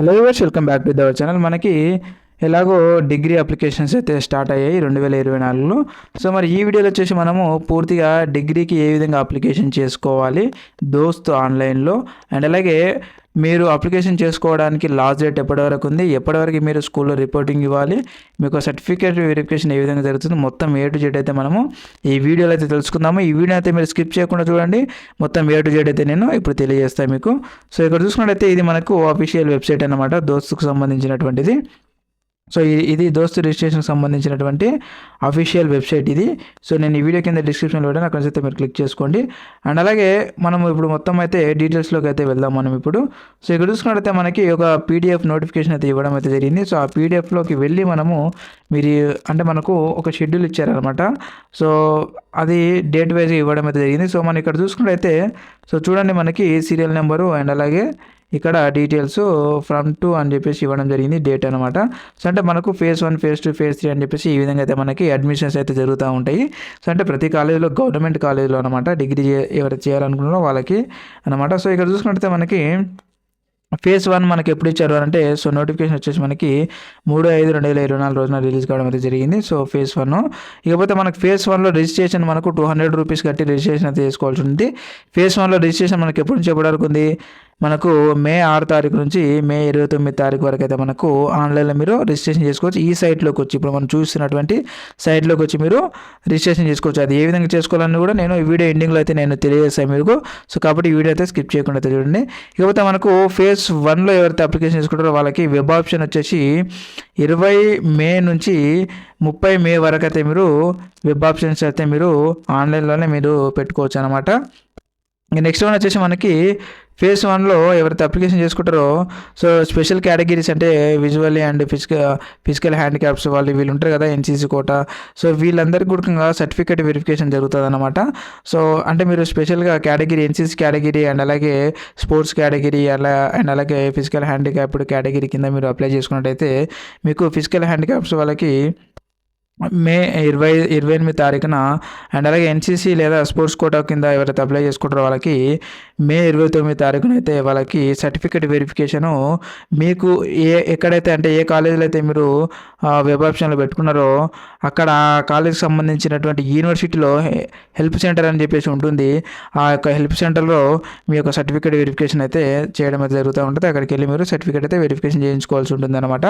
Hello viewers, welcome back to our channel. మనకి ఎలాగో degree applications అయితే స్టార్ట్ అయ్యాయి 2024లో. సో మరి ఈ వీడియోలో వచ్చేసి మనము పూర్తిగా డిగ్రీకి ఏ విధంగా అప్లికేషన్ చేసుకోవాలి దోస్త్ ఆన్లైన్లో, అండ్ అలాగే మీరు అప్లికేషన్ చేసుకోవడానికి లాస్ట్ డేట్ ఎప్పటివరకు ఉంది, ఎప్పటివరకు మీరు స్కూల్లో రిపోర్టింగ్ ఇవ్వాలి, మీకు సర్టిఫికేట్ వెరిఫికేషన్ ఏ విధంగా జరుగుతుంది, మొత్తం ఏ టు జెడ్ అయితే మనము ఈ వీడియోలో అయితే తెలుసుకుందాము. ఈ వీడియో అయితే మీరు స్కిప్ చేయకుండా చూడండి. మొత్తం ఏ టు జెడ్ అయితే నేను ఇప్పుడు తెలియజేస్తాను మీకు. సో ఇక్కడ చూసుకున్నట్టయితే ఇది మనకు ఆఫీషియల్ వెబ్సైట్ అనమాట, దోస్తుకు సంబంధించినటువంటిది. సో ఇది దోస్తు రిజిస్ట్రేషన్కి సంబంధించినటువంటి అఫీషియల్ వెబ్సైట్ ఇది. సో నేను ఈ వీడియో కింద డిస్క్రిప్షన్లో పెట్టాను, అక్కడ అయితే మీరు క్లిక్ చేసుకోండి. అండ్ అలాగే మనం ఇప్పుడు మొత్తం అయితే డీటెయిల్స్లోకి అయితే వెళ్దాం మనం ఇప్పుడు. సో ఇక్కడ చూసుకున్నట్లయితే మనకి ఒక పీడిఎఫ్ నోటిఫికేషన్ అయితే ఇవ్వడం అయితే జరిగింది. సో ఆ పీడిఎఫ్లోకి వెళ్ళి మనము మీరు అంటే మనకు ఒక షెడ్యూల్ ఇచ్చారనమాట. సో అది డేట్ వైజ్గా ఇవ్వడం అయితే జరిగింది. సో మనం ఇక్కడ చూసుకున్నట్లయితే సో చూడండి, మనకి సీరియల్ నెంబరు అండ్ అలాగే ఇక్కడ డీటెయిల్స్ ఫ్రమ్ టు అని చెప్పేసి ఇవ్వడం జరిగింది, డేట్ అనమాట. సో అంటే మనకు ఫేజ్ 1, ఫేజ్ 2, ఫేజ్ 3 అని చెప్పేసి ఈ విధంగా అయితే మనకి అడ్మిషన్స్ అయితే జరుగుతూ ఉంటాయి. సో అంటే ప్రతి కాలేజీలో, గవర్నమెంట్ కాలేజీలో అనమాట, డిగ్రీ ఎవరైతే చేయాలనుకున్నారో వాళ్ళకి అనమాట. సో ఇక్కడ చూసుకుంటే మనకి ఫేజ్ 1 మనకి ఎప్పుడు ఇచ్చారు అంటే, సో నోటిఫికేషన్ వచ్చేసి మనకి 3/5/2024 రోజున రిలీజ్ కావడం అయితే జరిగింది. So phase 1. ఇకపోతే మనకి ఫేజ్ 1లో రిజిస్ట్రేషన్ మనకు 200 రూపీస్ కట్టి రిజిస్ట్రేషన్ అయితే చేసుకోవాల్సి ఉంది. ఫేజ్ 1లో రిజిస్ట్రేషన్ మనకి ఎప్పుడు నుంచి ఎప్పటి వరకు ఉంది, మనకు మే 6 తారీఖు నుంచి మే 29 తారీఖు వరకు అయితే మనకు ఆన్లైన్లో మీరు రిజిస్ట్రేషన్ చేసుకోవచ్చు. ఈ సైట్లోకి వచ్చి, ఇప్పుడు మనం చూస్తున్నటువంటి సైట్లోకి వచ్చి మీరు రిజిస్ట్రేషన్ చేసుకోవచ్చు. అది ఏ విధంగా చేసుకోవాలని కూడా నేను ఈ వీడియో ఎండింగ్లో అయితే నేను తెలియజేస్తాను మీకు. సో కాబట్టి ఈ వీడియో అయితే స్కిప్ చేయకుండా అయితే చూడండి. ఇకపోతే మనకు ఫేజ్ 1లో ఎవరైతే అప్లికేషన్ చేసుకుంటారో వాళ్ళకి వెబ్ ఆప్షన్ వచ్చేసి 20 మే నుంచి 30 మే వరకు అయితే మీరు వెబ్ ఆప్షన్స్ అయితే మీరు ఆన్లైన్లోనే మీరు పెట్టుకోవచ్చు అనమాట. నెక్స్ట్ వన్ వచ్చేసి మనకి ఫేజ్ 1లో ఎవరైతే అప్లికేషన్ చేసుకుంటారో, సో స్పెషల్ కేటగిరీస్ అంటే విజువల్లీ అండ్ ఫిజికల్ హ్యాండిక్యాప్స్ వీళ్ళు ఉంటారు కదా, ఎన్సీసీ కోట. సో వీళ్ళందరికీ కూడా సర్టిఫికేట్ వెరిఫికేషన్ జరుగుతుంది అనమాట. సో అంటే మీరు స్పెషల్గా కేటగిరీ, ఎన్సీసీ కేటగిరీ అండ్ అలాగే స్పోర్ట్స్ కేటగిరీ అండ్ అలాగే ఫిజికల్ హ్యాండిక్యాప్డ్ కేటగిరీ కింద మీరు అప్లై చేసుకున్నట్టయితే మీకు ఫిజికల్ హ్యాండిక్యాప్స్ వాళ్ళకి మే 28 తారీఖున, అండ్ అలాగే ఎన్సీసీ లేదా స్పోర్ట్స్ కోటా కింద ఎవరైతే అప్లై చేసుకుంటారో వాళ్ళకి మే 29 తారీఖున అయితే వాళ్ళకి సర్టిఫికేట్ వెరిఫికేషను మీకు ఎక్కడైతే అంటే ఏ కాలేజీలో అయితే మీరు వెబ్ ఆప్షన్లో పెట్టుకున్నారో అక్కడ ఆ కాలేజీకి సంబంధించినటువంటి యూనివర్సిటీలో హెల్ప్ సెంటర్ అని చెప్పేసి ఉంటుంది. ఆ యొక్క హెల్ప్ సెంటర్లో మీ యొక్క సర్టిఫికేట్ వెరిఫికేషన్ అయితే చేయడం అయితే జరుగుతూ ఉంటుంది. అక్కడికి వెళ్ళి మీరు సర్టిఫికేట్ అయితే వెరిఫికేషన్ చేయించుకోవాల్సి ఉంటుంది అనమాట.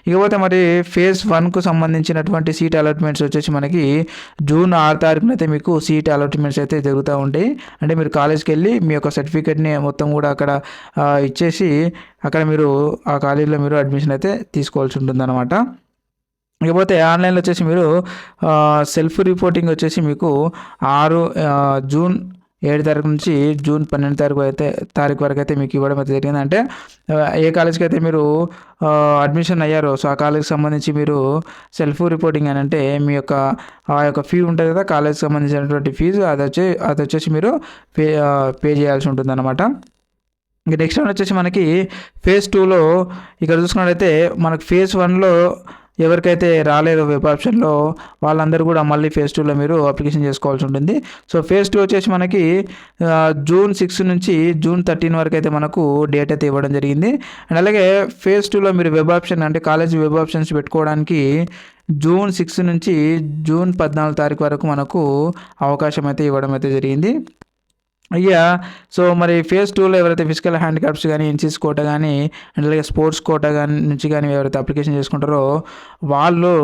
ఇకపోతే మరి ఫేజ్ 1కు సంబంధించినటువంటి సీట్ అలాట్మెంట్స్ వచ్చేసి మనకి జూన్ 6 తారీఖున అయితే మీకు సీట్ అలాట్మెంట్స్ అయితే జరుగుతూ ఉంటాయి. అంటే మీరు కాలేజ్కి వెళ్ళి మీ యొక్క సర్టిఫికేట్ని మొత్తం కూడా అక్కడ ఇచ్చేసి అక్కడ మీరు ఆ కాలేజీలో మీరు అడ్మిషన్ అయితే తీసుకోవాల్సి ఉంటుంది అనమాట. ఇకపోతే ఆన్లైన్లో వచ్చేసి మీరు సెల్ఫ్ రిపోర్టింగ్ వచ్చేసి మీకు జూన్ 7 తారీఖు నుంచి జూన్ 12 తారీఖు వరకు అయితే మీకు ఇవ్వడం అయితే జరిగింది. అంటే ఏ కాలేజ్కి అయితే మీరు అడ్మిషన్ అయ్యారో సో ఆ కాలేజ్కి సంబంధించి మీరు సెల్ఫ్ రిపోర్టింగ్ అని అంటే మీ యొక్క ఆ యొక్క ఫీ ఉంటుంది కదా, కాలేజ్కి సంబంధించినటువంటి ఫీజు అది వచ్చేసి మీరు పే చేయాల్సి ఉంటుంది అనమాట. ఇంక నెక్స్ట్ వన్ వచ్చేసి మనకి ఫేజ్ 2లో ఇక్కడ చూసుకున్నట్టయితే మనకు ఫేజ్ 1లో ఎవరికైతే రాలేదో వెబ్ ఆప్షన్లో వాళ్ళందరూ కూడా మళ్ళీ ఫేజ్ 2లో మీరు అప్లికేషన్ చేసుకోవాల్సి ఉంటుంది. సో ఫేజ్ 2 వచ్చేసి మనకి జూన్ 6 నుంచి జూన్ 13 వరకు అయితే మనకు డేట్ అయితే ఇవ్వడం జరిగింది. అండ్ అలాగే ఫేజ్ 2లో మీరు వెబ్ ఆప్షన్ అంటే కాలేజ్ వెబ్ ఆప్షన్స్ పెట్టుకోవడానికి జూన్ 6 నుంచి జూన్ 14 తారీఖు వరకు మనకు అవకాశం అయితే ఇవ్వడం అయితే జరిగింది. అయ్యా సో మరి ఫేజ్ 2లో ఎవరైతే ఫిజికల్ హ్యాండిక్యాప్స్ కానీ, ఎన్సీసీ కోట కానీ అండ్ అలాగే స్పోర్ట్స్ కోట నుంచి కానీ ఎవరైతే అప్లికేషన్ చేసుకుంటారో వాళ్ళు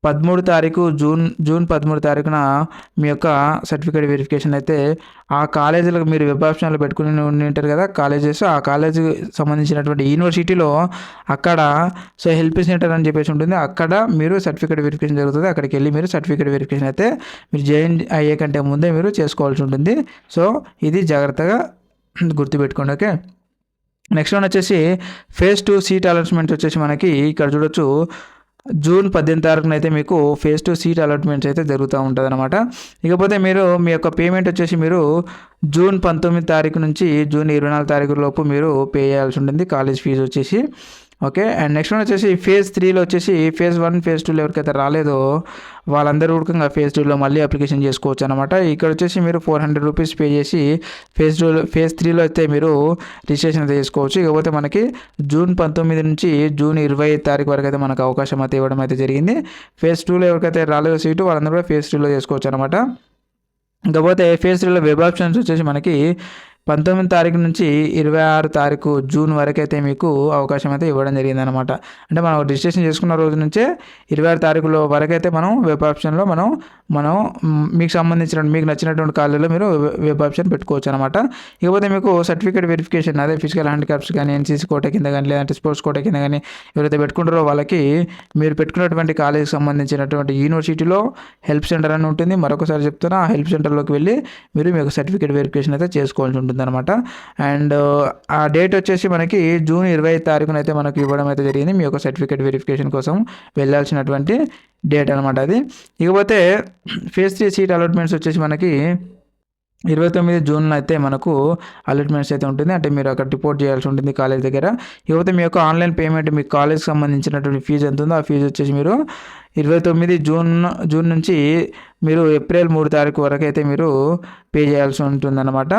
13 తారీఖు జూన్ 13 తారీఖున మీ యొక్క సర్టిఫికేట్ వెరిఫికేషన్ అయితే ఆ కాలేజీలో మీరు వెబ్ ఆప్షన్లో పెట్టుకుని ఉంటారు కదా కాలేజెస్, ఆ కాలేజీకి సంబంధించినటువంటి యూనివర్సిటీలో అక్కడ సో హెల్ప్ సెంటర్ అని చెప్పేసి ఉంటుంది. అక్కడ మీరు సర్టిఫికేట్ వెరిఫికేషన్ జరుగుతుంది. అక్కడికి వెళ్ళి మీరు సర్టిఫికేట్ వెరిఫికేషన్ అయితే మీరు జాయిన్ అయ్యే కంటే ముందే మీరు చేసుకోవాల్సి ఉంటుంది. సో ఇది జాగ్రత్తగా గుర్తుపెట్టుకోండి, ఓకే. నెక్స్ట్ వన్ వచ్చేసి ఫేజ్ 2 సీట్ అలాట్మెంట్ వచ్చేసి మనకి ఇక్కడ చూడొచ్చు జూన్ 18 తారీఖున అయితే మీకు ఫేజ్ 2 సీట్ అలాట్మెంట్స్ అయితే జరుగుతూ ఉంటుంది అనమాట. ఇకపోతే మీరు మీ యొక్క పేమెంట్ వచ్చేసి మీరు జూన్ 19 తారీఖు నుంచి జూన్ 24 తారీఖు లోపు మీరు పే చేయాల్సి ఉంటుంది కాలేజ్ ఫీజు వచ్చేసి. ఓకే. అండ్ నెక్స్ట్ వన్ వచ్చేసి ఫేజ్ 3లో వచ్చేసి ఫేజ్ 1, ఫేజ్ 2లో ఎవరికైతే రాలేదో వాళ్ళందరూ కూడా ఫేజ్ 2లో మళ్ళీ అప్లికేషన్ చేసుకోవచ్చు అనమాట. ఇక్కడ వచ్చేసి మీరు 400 రూపీస్ పే చేసి ఫేజ్ 3లో అయితే మీరు రిజిస్ట్రేషన్ అయితే చేసుకోవచ్చు. ఇకపోతే మనకి జూన్ 19 నుంచి జూన్ 25 తారీఖు వరకు అయితే మనకు అవకాశం అయితే ఇవ్వడం అయితే జరిగింది. ఫేజ్ 2లో ఎవరికైతే రాలేదో సీటు వాళ్ళందరూ కూడా ఫేజ్ 3లో చేసుకోవచ్చు అనమాట. ఇకపోతే ఫేజ్ 3లో వెబ్ ఆప్షన్స్ వచ్చేసి మనకి 19 తారీఖు నుంచి 26 తారీఖు జూన్ వరకు అయితే మీకు అవకాశం అయితే ఇవ్వడం జరిగిందనమాట. అంటే మనం రిజిస్ట్రేషన్ చేసుకున్న రోజు నుంచే 26 తారీఖులో వరకు అయితే మనం వెబ్ ఆప్షన్లో మనం మీకు మీకు నచ్చినటువంటి కాలేజీలో మీరు వెబ్ ఆప్షన్ పెట్టుకోవచ్చు అనమాట. ఇకపోతే మీకు సర్టిఫికేట్ వెరిఫికేషన్ అదే ఫిజికల్ హ్యాండిక్యాప్స్ కానీ ఎన్సీసీ కోట కింద కానీ లేదంటే స్పోర్ట్స్ కోట కింద కానీ ఎవరైతే పెట్టుకుంటారో వాళ్ళకి మీరు పెట్టుకున్నటువంటి కాలేజీకి సంబంధించినటువంటి యూనివర్సిటీలో హెల్ప్ సెంటర్ అని ఉంటుంది. మరొకసారి చెప్తున్నా, ఆ హెల్ప్ సెంటర్లోకి వెళ్ళి మీరు మీకు సర్టిఫికేట్ వెరిఫికేషన్ అయితే చేసుకోవాల్సి ఉంటుంది అనమాట. అండ్ ఆ డేట్ వచ్చేసి మనకి జూన్ 25 తారీఖున అయితే మనకు ఇవ్వడం అయితే జరిగింది. మీ యొక్క సర్టిఫికేట్ వెరిఫికేషన్ కోసం వెళ్ళాల్సినటువంటి డేట్ అనమాట అది. ఇకపోతే ఫేజ్ 3 సీట్ అలాట్మెంట్స్ వచ్చేసి మనకి 29 జూన్లో అయితే మనకు అలాట్మెంట్స్ అయితే ఉంటుంది. అంటే మీరు అక్కడ రిపోర్ట్ చేయాల్సి ఉంటుంది కాలేజ్ దగ్గర. ఇకపోతే మీ యొక్క ఆన్లైన్ పేమెంట్ మీ కాలేజ్కి సంబంధించినటువంటి ఫీజు ఎంత ఉందో ఆ ఫీజు వచ్చేసి మీరు 29 జూన్ నుంచి మీరు ఏప్రిల్ 3 తారీఖు వరకు అయితే మీరు పే చేయాల్సి ఉంటుందన్నమాట.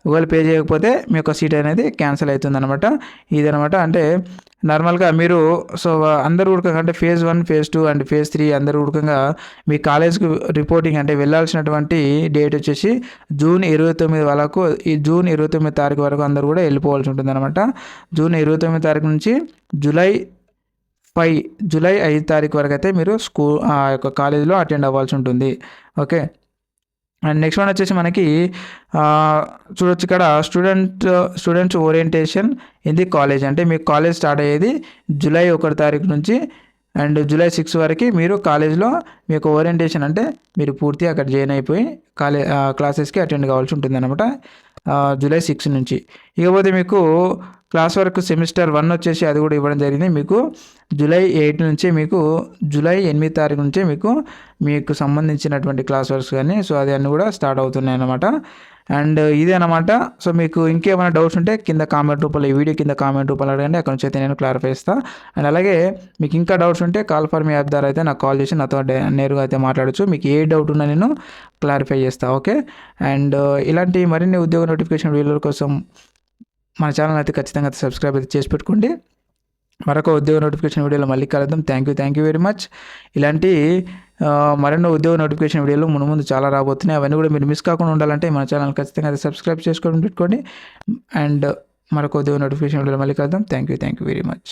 ఒకవేళ పే చేయకపోతే మీ యొక్క సీట్ అనేది క్యాన్సిల్ అవుతుందన్నమాట. ఇదనమాట. అంటే నార్మల్గా మీరు అందరూ ఉడకంగా అంటే ఫేజ్ 1, ఫేజ్ 2 అండ్ ఫేజ్ 3 అందరూ ఉడకంగా మీ కాలేజ్కి రిపోర్టింగ్ అంటే వెళ్ళాల్సినటువంటి డేట్ వచ్చేసి జూన్ 29 వరకు జూన్ 29 తారీఖు వరకు అందరూ కూడా వెళ్ళిపోవాల్సి ఉంటుందన్నమాట. జూన్ 29 తారీఖు నుంచి జూలై 5 తారీఖు వరకు అయితే మీరు ఆ యొక్క కాలేజీలో అటెండ్ అవ్వాల్సి ఉంటుంది. ఓకే. అండ్ నెక్స్ట్ వన్ వచ్చేసి మనకి చూడొచ్చు ఇక్కడ students orientation in the college. అంటే మీకు కాలేజ్ స్టార్ట్ అయ్యేది జూలై 1 తారీఖు నుంచి అండ్ జూలై 6 వరకు మీరు కాలేజ్లో మీ యొక్క ఓరియంటేషన్ అంటే మీరు పూర్తిగా అక్కడ జాయిన్ అయిపోయి క్లాసెస్కి అటెండ్ కావాల్సి ఉంటుంది అనమాట జూలై 6 నుంచి. ఇకపోతే మీకు క్లాస్ వర్క్ సెమిస్టర్ 1 వచ్చేసి అది కూడా ఇవ్వడం జరిగింది. మీకు జూలై 8 నుంచి మీకు జూలై 8 తారీఖు నుంచే మీకు సంబంధించినటువంటి క్లాస్ వర్క్స్ కానీ అది అన్నీ కూడా స్టార్ట్ అవుతున్నాయి అన్నమాట. అండ్ ఇదే అనమాట. సో మీకు ఇంకేమైనా డౌట్స్ ఉంటే కింద కామెంట్ రూపంలో ఈ వీడియో కింద కామెంట్ రూపంలో అడగండి. అక్కడ నుంచి అయితే నేను క్లారిఫై ఇస్తాను. అండ్ అలాగే మీకు ఇంకా డౌట్స్ ఉంటే కాల్ ఫర్ మీ యాప్ ద్వారా అయితే నాకు కాల్ చేసి నాతో నేరుగా అయితే మాట్లాడచ్చు. మీకు ఏ డౌట్ ఉన్నా నేను క్లారిఫై చేస్తాను. ఓకే. అండ్ ఇలాంటి మరిన్ని ఉద్యోగ నోటిఫికేషన్ వీడియోల కోసం మన ఛానల్ అయితే ఖచ్చితంగా సబ్స్క్రైబ్ అయితే చేసి పెట్టుకోండి. మరొక ఉద్యోగ నోటిఫికేషన్ వీడియోలో మళ్ళీ కలుద్దాం. Thank you very much. ఇలాంటి మరెన్నో ఉద్యోగ నోటిఫికేషన్ వీడియోలు ముందు చాలా రాబోతున్నాయి. అవన్నీ కూడా మీరు మిస్ కాకుండా ఉండాలంటే మన ఛానల్ ఖచ్చితంగా అయితే సబ్స్క్రైబ్ చేసుకొని పెట్టుకోండి. అండ్ మరొక ఉద్యోగ నోటిఫికేషన్ వీడియోలో మళ్ళీ కలుద్దాం. Thank you very much.